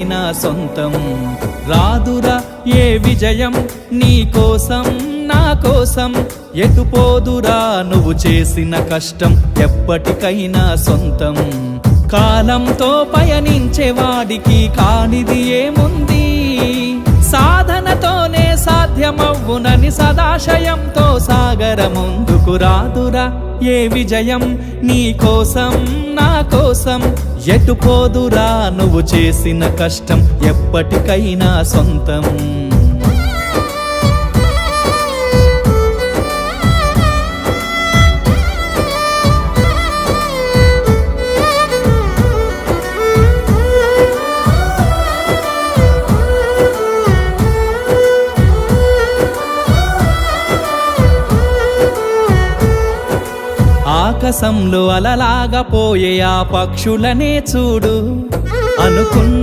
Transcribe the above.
నా సొంతం రాదురా ఏ విజయం నీ కోసం నా కోసం ఎటుపోదురా నువ్వు చేసిన కష్టం ఎప్పటికైనా సొంతం కాలంతో పయనించేవాడికి కానిది ఏముంది సాధనతోనే సాధ్యమవ్వునని సదాశయంతో సాగర ముందుకు రాదురా ఏ విజయం నీ కోసం నా కోసం ఎటుపోదురా నువ్వు చేసిన కష్టం ఎప్పటికైనా సొంతం ఆకాశంలో అలలాగా పోయే ఆ పక్షులనే చూడు అనుకున్న